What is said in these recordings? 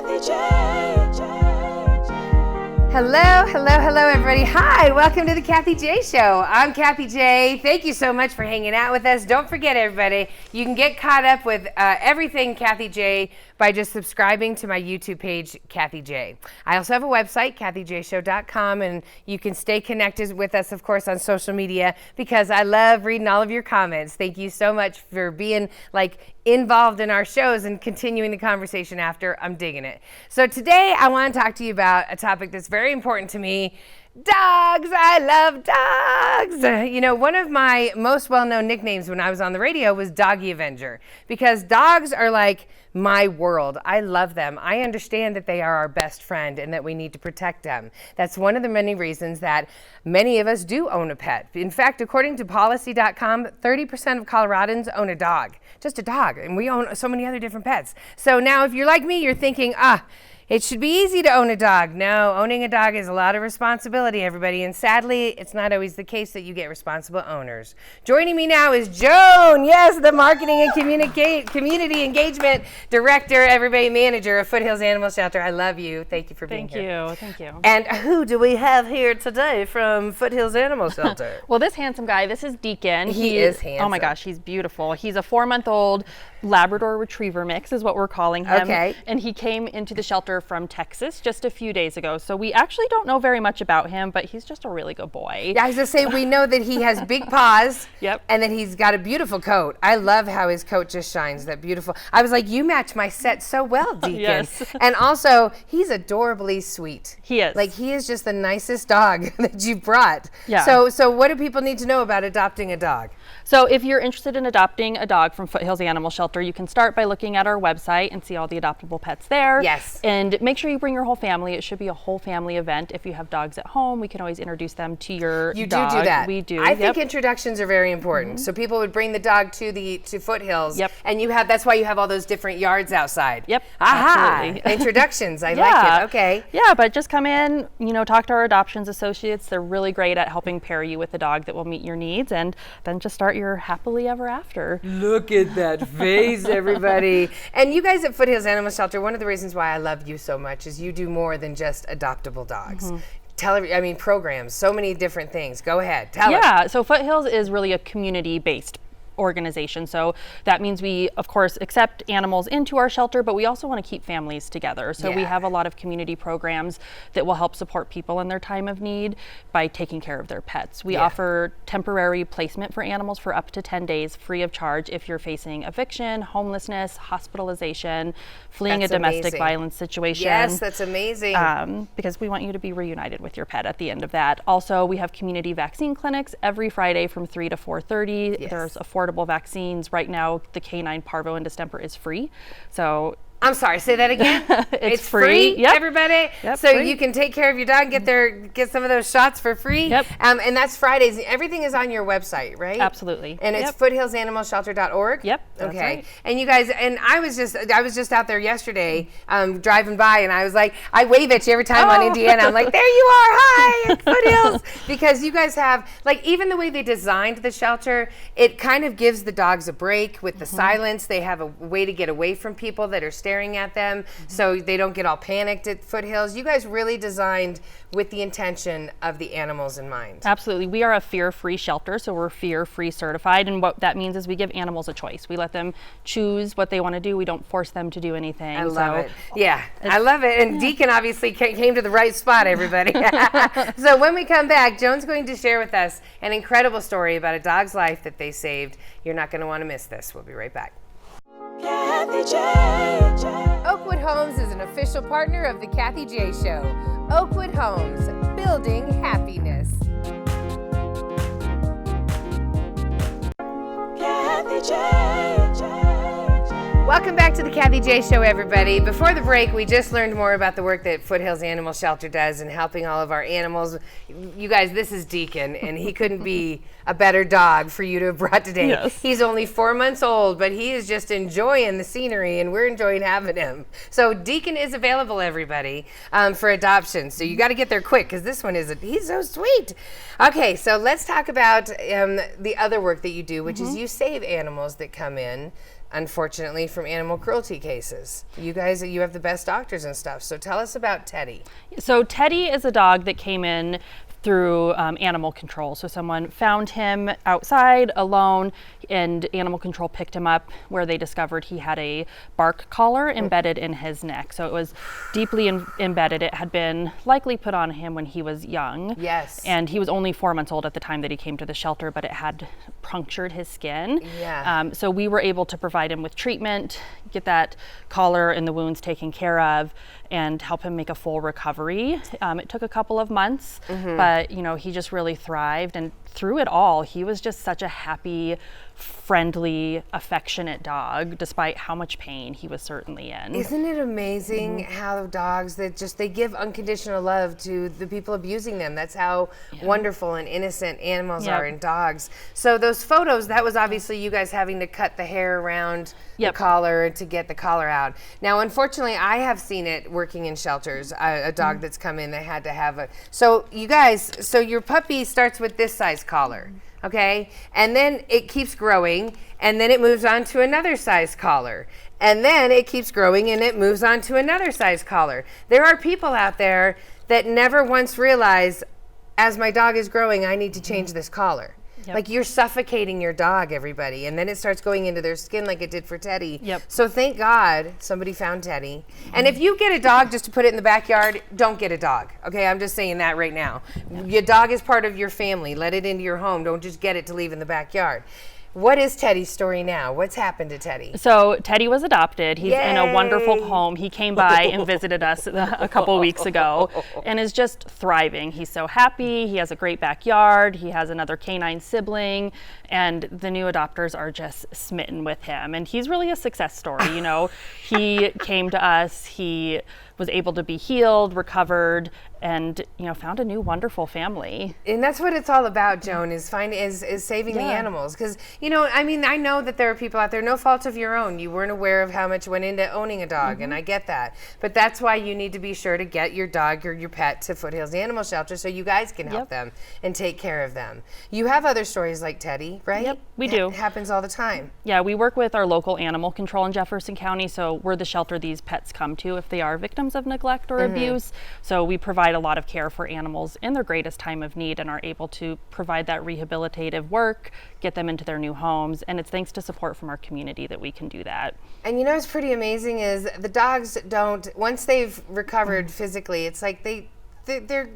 Kathie J. Hello, everybody. Hi, welcome to the Kathie J Show. I'm Kathie J. Thank you so much for hanging out with us. Don't forget, everybody, you can get caught up with everything Kathie J by just subscribing to my YouTube page, Kathie J. I also have a website, KathieJShow.com, and you can stay connected with us, of course, on social media because I love reading all of your comments. Thank you so much for being involved in our shows and continuing the conversation after. I'm digging it. So today I want to talk to you about a topic that's very important to me. Dogs. I love dogs. You know, one of my most well-known nicknames when I was on the radio was Doggy Avenger because dogs are like my world. I love them. I understand that they are our best friend and that we need to protect them. That's one of the many reasons that many of us do own a pet. In fact, according to policy.com, 30% of Coloradans own a dog. Just a dog. And we own so many other different pets. So now if you're like me, you're thinking, it should be easy to own a dog. No, owning a dog is a lot of responsibility, everybody. And sadly, it's not always the case that you get responsible owners. Joining me now is Joan. Yes, the Marketing and Community Engagement Director, everybody manager of Foothills Animal Shelter. I love you. Thank you for being here. Thank you. And who do we have here today from Foothills Animal Shelter? Well, this handsome guy, this is Deacon. He is handsome. Oh my gosh, he's beautiful. He's a 4-month-old Labrador Retriever mix is what we're calling him. Okay. And he came into the shelter from Texas just a few days ago. So we actually don't know very much about him, but he's just a really good boy. Yeah, I was going to say, we know that he has big paws. Yep. And that he's got a beautiful coat. I love how his coat just shines, that beautiful. I was like, you match my set so well, Deacon. Yes. And also, he's adorably sweet. He is. Like, he is just the nicest dog that you brought. Yeah. So what do people need to know about adopting a dog? So if you're interested in adopting a dog from Foothills Animal Shelter, you can start by looking at our website and see all the adoptable pets there. Yes. And make sure you bring your whole family. It should be a whole family event. If you have dogs at home, we can always introduce them to your dog. You do that. We do. I think introductions are very important. So people would bring the dog to Foothills. Yep. And that's why you have all those different yards outside. Yep. Aha. Absolutely. Introductions. I like it. Okay. Yeah, but just come in, talk to our adoptions associates. They're really great at helping pair you with a dog that will meet your needs, and then just start your happily ever after. Look at that face, everybody. And you guys at Foothills Animal Shelter, one of the reasons why I love you so much is you do more than just adoptable dogs. Programs, so many different things. Go ahead, tell us. Yeah, so Foothills is really a community-based organization. So that means we, of course, accept animals into our shelter, but we also want to keep families together. So we have a lot of community programs that will help support people in their time of need by taking care of their pets. We offer temporary placement for animals for up to 10 days free of charge if you're facing eviction, homelessness, hospitalization, fleeing a domestic violence situation. Yes, that's amazing. Because we want you to be reunited with your pet at the end of that. Also, we have community vaccine clinics every Friday from 3 to 4:30. Yes. There's affordable vaccines. Right now, the canine parvo and distemper is free. So I'm sorry, say that again. It's free. Yep. Everybody. Yep, so free. You can take care of your dog, get some of those shots for free. Yep. And that's Fridays. Everything is on your website, right? Absolutely. And it's foothillsanimalshelter.org. Yep. That's Okay. right. And you guys, and I was just out there yesterday, driving by, and I was like, I wave at you every time on Indiana. I'm like, there you are, hi, at Foothills, because you guys have even the way they designed the shelter, it kind of gives the dogs a break with the silence. They have a way to get away from people that are staring at them, so they don't get all panicked at Foothills. You guys really designed with the intention of the animals in mind. Absolutely. We are a fear-free shelter, so we're fear-free certified, and what that means is we give animals a choice. We let them choose what they want to do. We don't force them to do anything. I love it. Yeah, I love it. And Deacon obviously came to the right spot, everybody. So when we come back, Joan's going to share with us an incredible story about a dog's life that they saved. You're not going to want to miss this. We'll be right back. Kathie J. Oakwood Homes is an official partner of the Kathie J Show. Oakwood Homes, building happiness. Kathie J. Welcome back to the Kathie J Show, everybody. Before the break, we just learned more about the work that Foothills Animal Shelter does in helping all of our animals. You guys, this is Deacon, and he couldn't be a better dog for you to have brought today. Yes. He's only 4 months old, but he is just enjoying the scenery, and we're enjoying having him. So Deacon is available, everybody, for adoption. So you got to get there quick, because this one he's so sweet. Okay, so let's talk about the other work that you do, which is you save animals that come in. unfortunately, from animal cruelty cases. You guys, you have the best doctors and stuff. So tell us about Teddy. So Teddy is a dog that came in through animal control. So someone found him outside alone, and animal control picked him up where they discovered he had a bark collar embedded in his neck. So it was deeply embedded. It had been likely put on him when he was young. Yes. And he was only 4 months old at the time that he came to the shelter, but it had punctured his skin. Yeah. So we were able to provide him with treatment, get that collar and the wounds taken care of, and help him make a full recovery. It took a couple of months, but he just really thrived, and through it all, he was just such a happy, friendly, affectionate dog, despite how much pain he was certainly in. Isn't it amazing how dogs they give unconditional love to the people abusing them? That's how wonderful and innocent animals are in dogs. So those photos, that was obviously you guys having to cut the hair around the collar to get the collar out. Now, unfortunately, I have seen it working in shelters, a dog that's come in that had to have a, so you guys, so your puppy starts with this size collar. Okay, and then it keeps growing, and then it moves on to another size collar, and then it keeps growing and it moves on to another size collar. There are people out there that never once realize, as my dog is growing, I need to change this collar. Yep. Like, you're suffocating your dog, everybody, and then it starts going into their skin like it did for Teddy. Yep. So thank God somebody found Teddy. And if you get a dog just to put it in the backyard, don't get a dog. Okay, I'm just saying that right now. Your dog is part of your family. Let it into your home. Don't just get it to leave in the backyard. What is Teddy's story now? What's happened to Teddy? So Teddy was adopted. He's in a wonderful home. He came by and visited us a couple weeks ago and is just thriving. He's so happy. He has a great backyard. He has another canine sibling, and the new adopters are just smitten with him. And he's really a success story. He came to us. He was able to be healed, recovered, and found a new wonderful family. And that's what it's all about, Joan, is saving the animals. Because I know that there are people out there, no fault of your own. You weren't aware of how much went into owning a dog, and I get that. But that's why you need to be sure to get your dog or your pet to Foothills Animal Shelter so you guys can help them and take care of them. You have other stories like Teddy, right? Yep, we do. It happens all the time. Yeah, we work with our local animal control in Jefferson County, so we're the shelter these pets come to if they are victims of neglect or abuse. So we provide a lot of care for animals in their greatest time of need and are able to provide that rehabilitative work, get them into their new homes, and it's thanks to support from our community that we can do that. And what's pretty amazing is the dogs don't, once they've recovered physically, it's like they're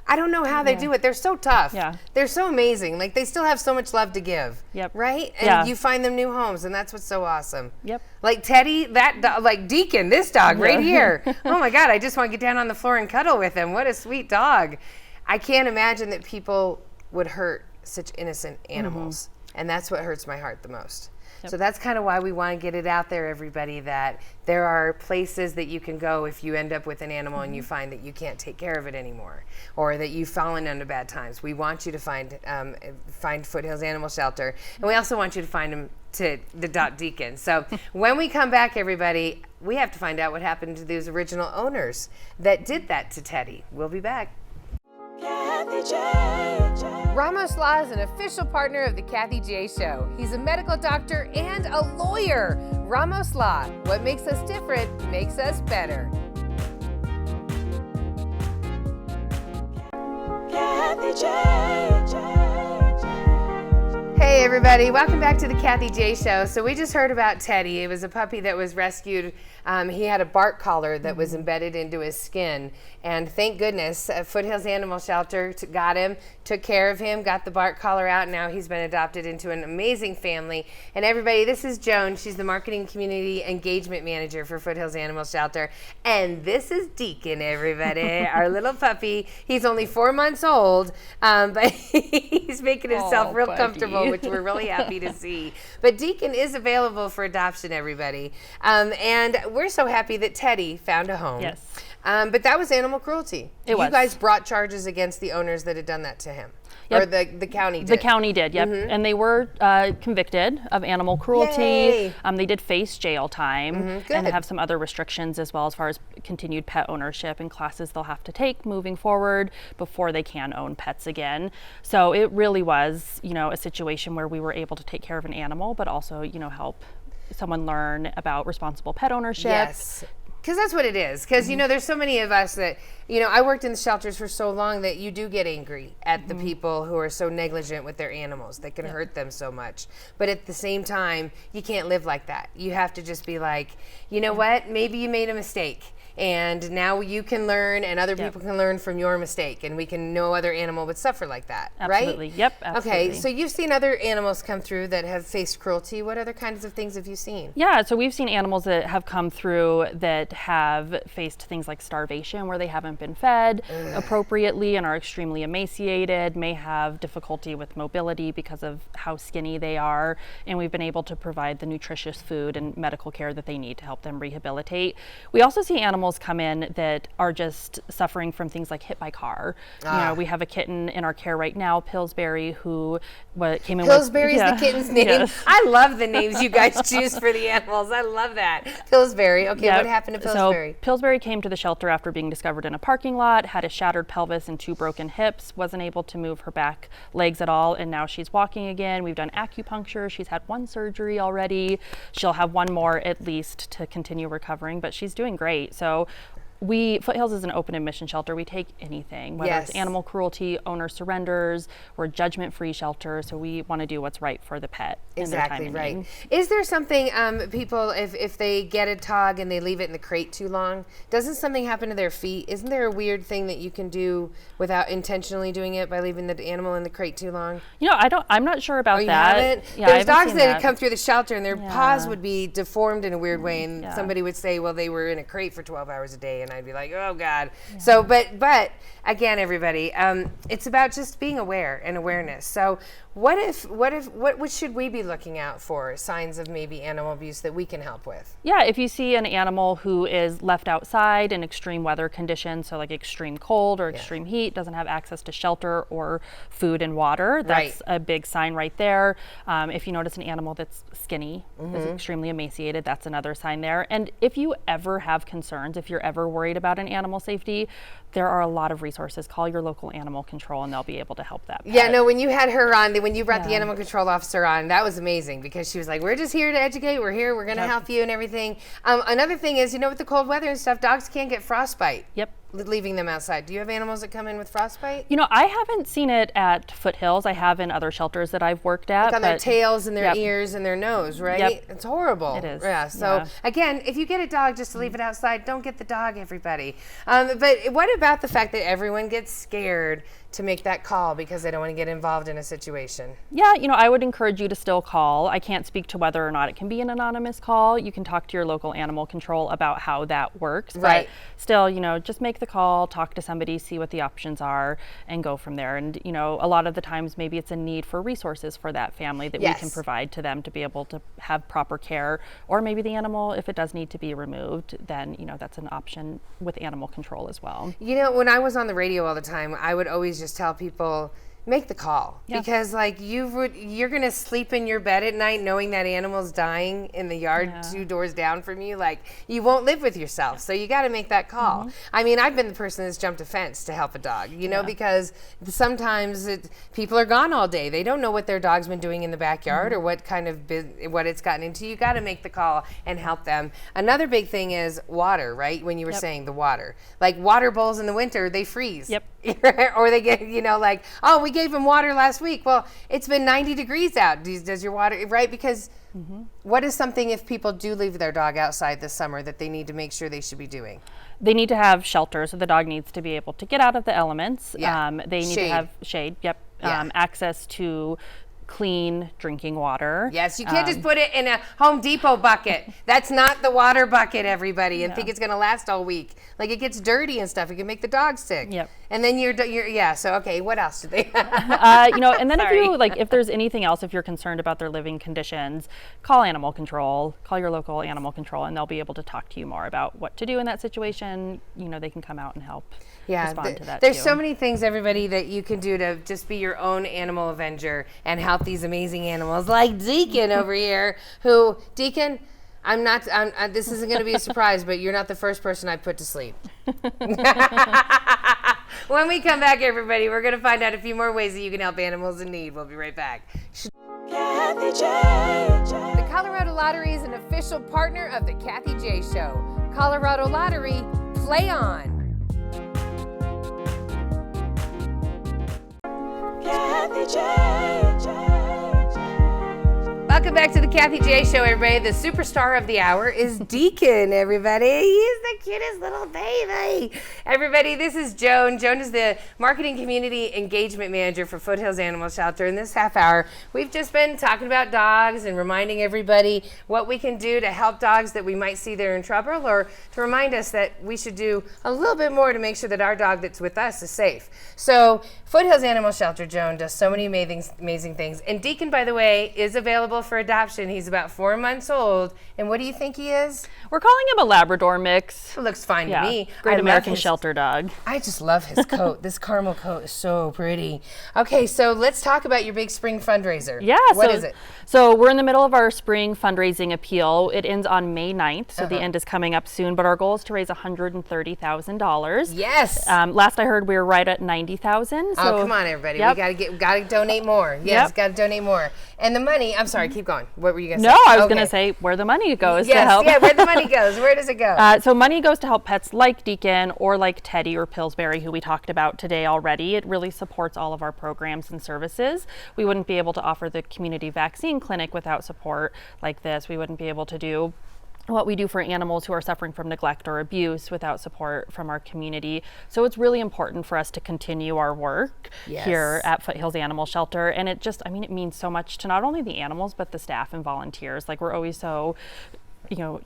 I don't know how they do it. They're so tough. Yeah. They're so amazing. Like, they still have so much love to give. Yep. Right? And you find them new homes, and that's what's so awesome. Yep. Like Teddy, like Deacon, this dog right here. Oh my God, I just want to get down on the floor and cuddle with him. What a sweet dog. I can't imagine that people would hurt such innocent animals. And that's what hurts my heart the most. So that's kind of why we want to get it out there, everybody, that there are places that you can go if you end up with an animal and you find that you can't take care of it anymore, or that you've fallen into bad times. We want you to find Foothills Animal Shelter, and we also want you to find them to the Deacon. So when we come back, everybody, we have to find out what happened to those original owners that did that to Teddy. We'll be back. Kathie J. Ramos Law is an official partner of the Kathie J Show. He's a medical doctor and a lawyer. Ramos Law, what makes us different makes us better. Kathie J. Hey everybody, welcome back to the Kathie J Show. So we just heard about Teddy. It was a puppy that was rescued. He had a bark collar that was embedded into his skin. And thank goodness, Foothills Animal Shelter got him, took care of him, got the bark collar out. Now he's been adopted into an amazing family. And everybody, this is Joan. She's the Marketing Community Engagement Manager for Foothills Animal Shelter. And this is Deacon, everybody, our little puppy. He's only 4 months old, but he's making himself real comfortable, which we're really happy to see. But Deacon is available for adoption, everybody. And we're so happy that Teddy found a home. Yes. But that was animal cruelty. It was. You guys brought charges against the owners that had done that to him. Yep. Or the county did. The county did, yep. And they were convicted of animal cruelty. Yay. They did face jail time Good. and have some other restrictions as well as far as continued pet ownership and classes they'll have to take moving forward before they can own pets again. So it really was, a situation where we were able to take care of an animal, but also, help someone learn about responsible pet ownership. Yes. Because that's what it is. Because, you know, there's so many of us that, you know, I worked in the shelters for so long that you do get angry at the people who are so negligent with their animals that can hurt them so much. But at the same time, you can't live like that. You have to just be like, you know what, maybe you made a mistake. And now you can learn and other people can learn from your mistake, and we can, no other animal would suffer like that, Absolutely. right? Yep, absolutely. Okay, so you've seen other animals come through that have faced cruelty. What other kinds of things have you seen? Yeah, so we've seen animals that have come through that have faced things like starvation, where they haven't been fed appropriately and are extremely emaciated, may have difficulty with mobility because of how skinny they are, and we've been able to provide the nutritious food and medical care that they need to help them rehabilitate. We also see animals come in that are just suffering from things like hit by car. You know, we have a kitten in our care right now, Pillsbury, who came in Pillsbury's with... the kitten's name. Yes. I love the names you guys choose for the animals. I love that. Pillsbury. Okay, Yep. what happened to Pillsbury? So Pillsbury came to the shelter after being discovered in a parking lot, had a shattered pelvis and 2 broken hips, wasn't able to move her back legs at all, and now she's walking again. We've done acupuncture. She's had 1 surgery already. She'll have 1 more at least to continue recovering, but she's doing great. So Foothills is an open admission shelter. We take anything, whether it's animal cruelty, owner surrenders, we're a judgment-free shelter, so we want to do what's right for the pet. Exactly, in their time of right. need. Is there something, people, if they get a dog and they leave it in the crate too long, doesn't something happen to their feet? Isn't there a weird thing that you can do without intentionally doing it by leaving the animal in the crate too long? You know, I'm not sure about You that. haven't? Yeah, I There's haven't dogs seen that come through the shelter and their paws Yeah. would be deformed in a weird way, and Yeah. somebody would say, well, they were in a crate for 12 hours a day, and I'd be like, oh God. So, but again, everybody, it's about just being aware and awareness. So what should we be looking out for, signs of maybe animal abuse that we can help with? Yeah, if you see an animal who is left outside in extreme weather conditions, so like extreme cold or extreme heat, doesn't have access to shelter or food and water, that's a big sign right there. If you notice an animal that's skinny, is extremely emaciated, that's another sign there. And if you ever have concerns, if you're ever worried about an animal safety, there are a lot of resources. Call your local animal control and they'll be able to help that pet. Yeah, no, when you had her on, when you brought the animal control officer on, that was amazing because she was like, we're just here to educate, we're here, we're going to help you and everything. Another thing is, you know, with the cold weather and stuff, dogs can get frostbite. Yep. Leaving them outside. Do you have animals that come in with frostbite? You know, I haven't seen it at Foothills. I have in other shelters that I've worked at. Like on their tails and their Yep. ears and their nose, right? Yep. It's horrible. It is, Yeah. So yeah. again, if you get a dog just to leave it outside, don't get the dog, everybody. But what about the fact that everyone gets scared to make that call because they don't want to get involved in a situation? Yeah, you know, I would encourage you to still call. I can't speak to whether or not it can be an anonymous call. You can talk to your local animal control about how that works. Right. But still, you know, just make the call, talk to somebody, see what the options are, and go from there. And, you know, a lot of the times maybe it's a need for resources for that family that we can provide to them to be able to have proper care. Or maybe the animal, if it does need to be removed, then, you know, that's an option with animal control as well. You know, when I was on the radio all the time, I would always just tell people, make the call. Yeah. Because like you're gonna sleep in your bed at night knowing that animal's dying in the yard 2 doors down from you. Like you won't live with yourself, so you got to make that call. I mean, I've been the person that's jumped a fence to help a dog, you know, because sometimes people are gone all day. They don't know what their dog's been doing in the backyard or what kind of what it's gotten into. You got to make the call and help them. Another big thing is water, right? When you were saying the water, like water bowls in the winter, they freeze. Yep. Or they get, you know, like, oh, we gave him water last week. Well, it's been 90 degrees out. Does your water, right? Because what is something if people do leave their dog outside this summer that they need to make sure they should be doing? They need to have shelter, so the dog needs to be able to get out of the elements. Yeah. They need to have shade. Yep. Yeah. Access to clean drinking water. Yes, you can't just put it in a Home Depot bucket. That's not the water bucket, everybody, and think it's going to last all week. Like it gets dirty and stuff. It can make the dog sick. Yep. And then you're so okay. What else do they? You know, and then if there's anything else, if you're concerned about their living conditions, call animal control, call your local animal control, and they'll be able to talk to you more about what to do in that situation. You know, they can come out and help respond to that there's too. so many things, everybody, that you can do to just be your own animal avenger and help these amazing animals like Deacon over here, who, Deacon, this isn't going to be a surprise, but you're not the first person I put to sleep. When we come back, everybody, we're going to find out a few more ways that you can help animals in need. We'll be right back. Kathie J. The Colorado Lottery is an official partner of the Kathie J Show. Colorado Lottery, play on. Kathie J. Welcome back to the Kathie J Show, everybody. The superstar of the hour is Deacon, everybody. He's the cutest little baby. Everybody, this is Joan. Joan is the Marketing Community Engagement Manager for Foothills Animal Shelter. In this half hour, we've just been talking about dogs and reminding everybody what we can do to help dogs that we might see they're in trouble, or to remind us that we should do a little bit more to make sure that our dog that's with us is safe. So Foothills Animal Shelter, Joan, does so many amazing things. And Deacon, by the way, is available for adoption. He's about 4 months old. And what do you think he is? We're calling him a Labrador mix. It looks fine to me. Great I American love his shelter dog. I just love his coat. This caramel coat is so pretty. Okay, so let's talk about your big spring fundraiser. Yeah. What is it? So we're in the middle of our spring fundraising appeal. It ends on May 9th, so the end is coming up soon, but our goal is to raise $130,000. Yes. Last I heard we were right at $90,000. Oh, come on, everybody. Yep. We gotta donate more. Yes, Yep. gotta donate more. And the money, I'm sorry, keep going. What were you gonna say? No, I was Okay. going to say where the money goes to Yes, help. yeah, where the money goes. Where does it go? So money goes to help pets like Deacon or like Teddy or Pillsbury, who we talked about today already. It really supports all of our programs and services. We wouldn't be able to offer the community vaccine clinic without support like this. We wouldn't be able to do what we do for animals who are suffering from neglect or abuse without support from our community. So it's really important for us to continue our work here at Foothills Animal Shelter. And it means so much to not only the animals, but the staff and volunteers. Like, we're always so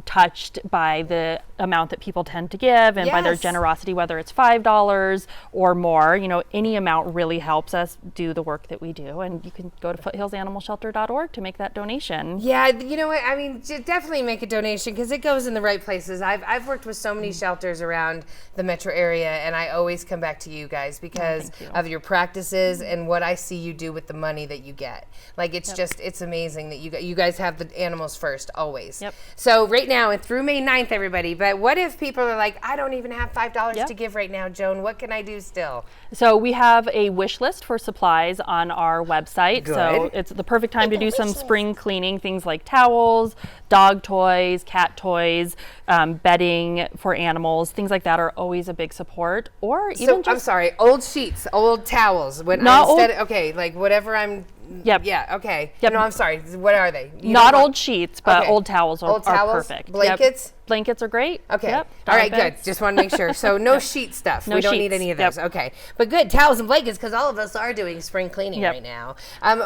touched by the amount that people tend to give and by their generosity, whether it's $5 or more. Any amount really helps us do the work that we do. And you can go to foothillsanimalshelter.org to make that donation. Yeah, you know what? I mean, definitely make a donation because it goes in the right places. I've worked with so many shelters around the metro area, and I always come back to you guys because of your practices and what I see you do with the money that you get. Like, it's it's amazing that you guys have the animals first, always. Yep. So right now and through May 9th, everybody, but what if people are like, I don't even have $5 to give right now, Joan? What can I do still? So we have a wish list for supplies on our website. Good. So it's the perfect time to do some spring cleaning, things like towels, dog toys, cat toys, bedding for animals, things like that are always a big support. Or even I'm sorry, old sheets, old towels. Okay, like whatever I'm. Yep. Yeah. Okay. Yep. No, I'm sorry. What are they? Not old sheets, but Okay. old towels are perfect. Blankets. Yep. Blankets are great. Okay. Yep. All right, Dog beds. good. Just want to make sure. So no sheet stuff. No We don't need sheets. any of Yep. those. Okay. But good, towels and blankets, because all of us are doing spring cleaning Yep. right now.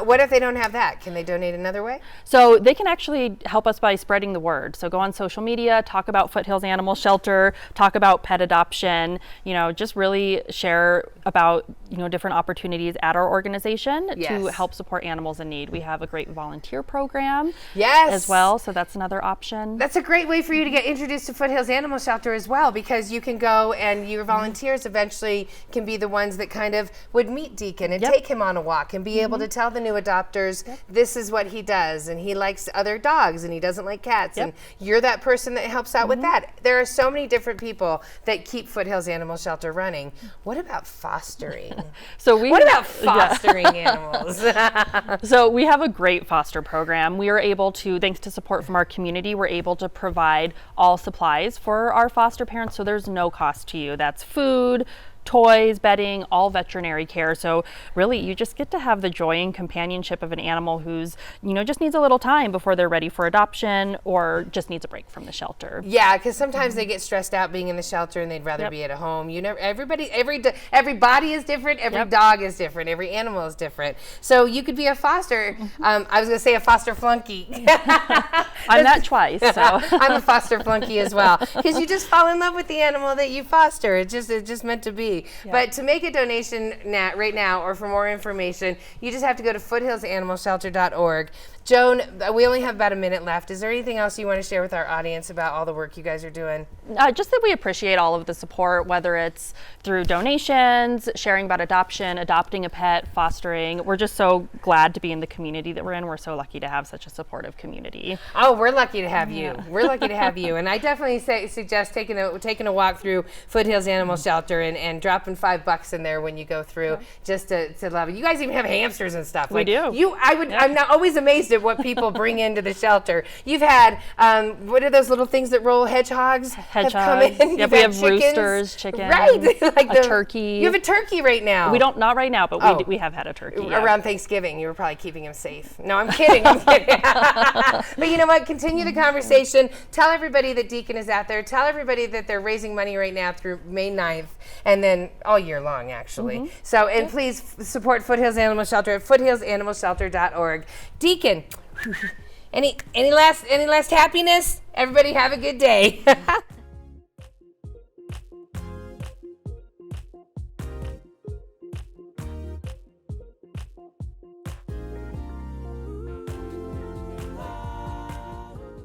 What if they don't have that? Can they donate another way? So they can actually help us by spreading the word. So go on social media, talk about Foothills Animal Shelter, talk about pet adoption, just really share about, different opportunities at our organization to help support animals in need. We have a great volunteer program as well. So that's another option. That's a great way for you to get introduced to Foothills Animal Shelter as well, because you can go and your volunteers eventually can be the ones that kind of would meet Deacon and take him on a walk and be able to tell the new adopters, this is what he does, and he likes other dogs and he doesn't like cats, and you're that person that helps out with that. There are so many different people that keep Foothills Animal Shelter running. What about fostering? What about fostering animals? So we have a great foster program. We are able to, thanks to support from our community, we're able to provide all supplies for our foster parents, so there's no cost to you. That's food, toys, bedding, all veterinary care. So really, you just get to have the joy and companionship of an animal who's, just needs a little time before they're ready for adoption or just needs a break from the shelter. Yeah, because sometimes they get stressed out being in the shelter and they'd rather be at a home. Every body is different. Every dog is different. Every animal is different. So you could be a foster. I was going to say a foster flunky. I'm that twice. So I'm a foster flunky as well, because you just fall in love with the animal that you foster. It's just meant to be. Yeah. But to make a donation right now, or for more information, you just have to go to foothillsanimalshelter.org. Joan, we only have about a minute left. Is there anything else you want to share with our audience about all the work you guys are doing? Just that we appreciate all of the support, whether it's through donations, sharing about adoption, adopting a pet, fostering. We're just so glad to be in the community that we're in. We're so lucky to have such a supportive community. Oh, we're lucky to have you. We're lucky to have you. And I definitely suggest taking a walk through Foothills Animal Shelter and dropping $5 in there when you go through, just to love it. You guys even have hamsters and stuff. We do. I'm now always amazed at what people bring into the shelter. You've had what are those little things that roll? Hedgehogs. Have come in. Yep, we have chickens, roosters, chickens. Right. Like a turkey. You have a turkey right now. We don't, not right now, but we have had a turkey. Yeah. Around Thanksgiving, you were probably keeping him safe. No, I'm kidding. I'm kidding. But you know what? Continue the conversation. Tell everybody that Deacon is out there. Tell everybody that they're raising money right now through May 9th and then all year long, actually. So, and please support Foothills Animal Shelter at foothillsanimalshelter.org. Deacon, any last happiness? Everybody have a good day.